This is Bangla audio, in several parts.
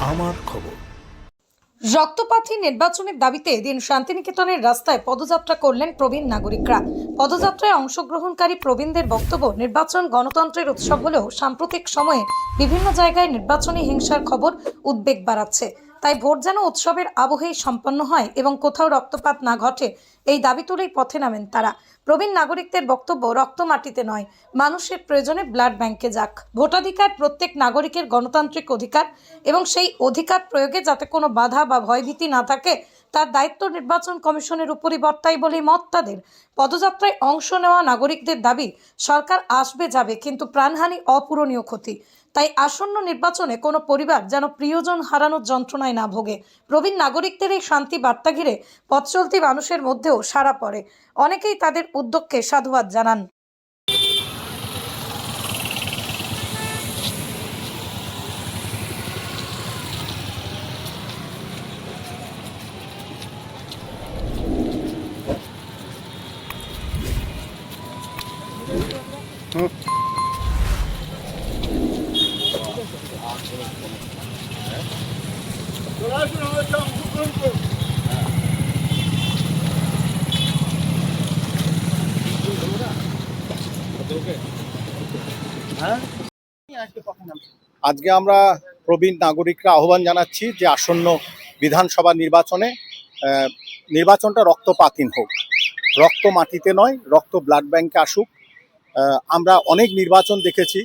আমার খবর। রক্তপাতহীন নির্বাচনের দাবিতে এদিন শান্তিনিকেতনের রাস্তায় পদযাত্রা করলেন প্রবীণ নাগরিকরা। পদযাত্রায় অংশগ্রহণকারী প্রবীণদের বক্তব্য, নির্বাচন গণতন্ত্রের উৎসব হলেও সাম্প্রতিক সময়ে বিভিন্ন জায়গায় নির্বাচনী হিংসার খবর উদ্বেগ বাড়াচ্ছে। তাই ভোট যেন উৎসবের আবহেই সম্পন্ন হয় এবং কোথাও রক্তপাত না ঘটে, এই দাবি তুলেই পথে নামেন তারা। প্রবীণ নাগরিকদের বক্তব্য, রক্ত মাটিতে নয়, মানুষের প্রয়োজনে ব্লাড ব্যাংকে যাক। ভোটাধিকার প্রত্যেক নাগরিকের গণতান্ত্রিক অধিকার এবং সেই অধিকার প্রয়োগে যাতে কোনো বাধা বা ভয়ভীতি না থাকে তার দায়িত্ব নির্বাচন কমিশনের উপরই বর্তায় বলেই মত তাদের। পদযাত্রায় অংশ নেওয়া নাগরিকদের দাবি, সরকার আসবে যাবে কিন্তু প্রাণহানি অপূরণীয় ক্ষতি। তাই আসন্ন নির্বাচনে কোনো পরিবার যেন প্রিয়জন হারানোর যন্ত্রণায় না ভোগে। প্রবীণ নাগরিকদের এই শান্তি বার্তা ঘিরে পথ চলতি মানুষের মধ্যেও সাড়া পড়ে। অনেকেই তাদের উদ্যোগকে সাধুবাদ জানান। আজকে আমরা প্রবীণ নাগরিকরা আহ্বান জানাচ্ছি যে আসন্ন বিধানসভা নির্বাচনটা রক্তপাতহীন হোক, রক্ত মাটিতে নয়, রক্ত ব্লাড ব্যাংকে আসুক। আমরা অনেক নির্বাচন দেখেছি,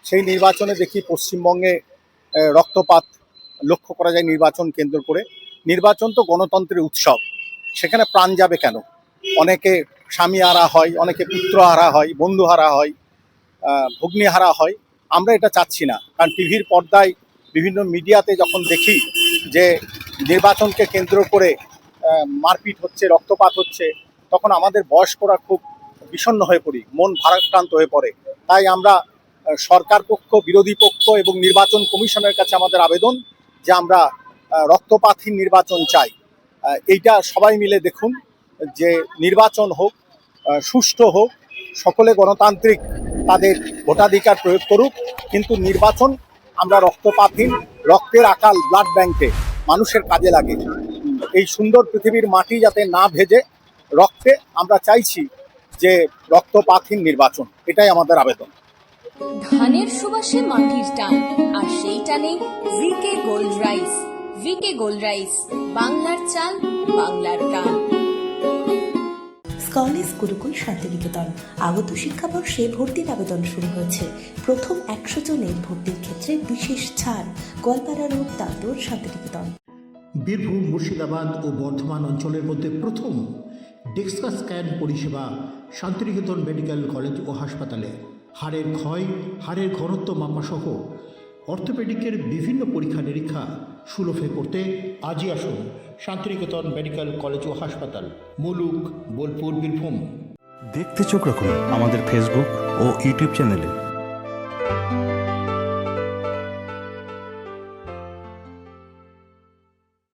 সেই নির্বাচনে দেখি পশ্চিমবঙ্গে রক্তপাত লক্ষ্য করা যায় নির্বাচন কেন্দ্র করে। নির্বাচন তো গণতন্ত্রের উৎসব, সেখানে প্রাণ যাবে কেন? অনেকে স্বামী হারা হয়, অনেকে পুত্র হারা হয়, বন্ধু হারা হয়, ভগ্নী হারা হয়। আমরা এটা চাচ্ছি না, কারণ টিভির পর্দায় বিভিন্ন মিডিয়াতে যখন দেখি যে নির্বাচনকে কেন্দ্র করে মারপিট হচ্ছে, রক্তপাত হচ্ছে, তখন আমাদের বয়স্করা খুব বিষণ্ণ হয়ে পড়ি, মন ভারাক্রান্ত হয়ে পড়ে। তাই আমরা সরকার পক্ষ, বিরোধী পক্ষ এবং নির্বাচন কমিশনের কাছে আমাদের আবেদন যে আমরা রক্তপাতহীন নির্বাচন চাই। এইটা সবাই মিলে দেখুন যে নির্বাচন হোক, সুষ্ঠু হোক, সকলে গণতান্ত্রিক তাদের ভোটাধিকার প্রয়োগ করুক, কিন্তু নির্বাচন আমরা রক্তপাতহীন, রক্তের আকাল ব্লাড ব্যাংকে মানুষের কাজে লাগে। এই সুন্দর পৃথিবীর মাটি যাতে না ভেজে রক্তে, আমরা চাইছি যে রক্তপাতহীন নির্বাচন, এটাই আমাদের আবেদন। ধানের সুবাসে মাটির টান, আর সেই টানে V K gold rice. V K gold rice, বাংলার চাল, বাংলার প্রাণ। স্কলেজ গুরুকুল শান্তিনিকেতন। আগত শিক্ষাবর্ষে ভর্তির আবেদন শুরু হয়েছে। প্রথম 100 জনের ভর্তির ক্ষেত্রে বিশেষ ছাড়। গোয়ালপাড়া রোড, তাঁতর, শান্তিনিকেতন। বীরভূম, মুর্শিদাবাদ ও বর্ধমান অঞ্চলের মধ্যে প্রথম ডেক্সকা স্ক্যান পরিষেবা শান্তিনিকেতন মেডিকেল কলেজ ও হাসপাতালে। হাড়ের ক্ষয়, হাড়ের ঘনত্ব মাপাসহ অর্থোপেডিকের বিভিন্ন পরীক্ষা নিরীক্ষা সুলভে করতে আজই আসুন শান্তিনিকেতন মেডিকেল কলেজ ও হাসপাতাল, মুলুক, বোলপুর, বীরভূম। দেখতে চোখ রাখুন আমাদের ফেসবুক ও ইউটিউব চ্যানেলে।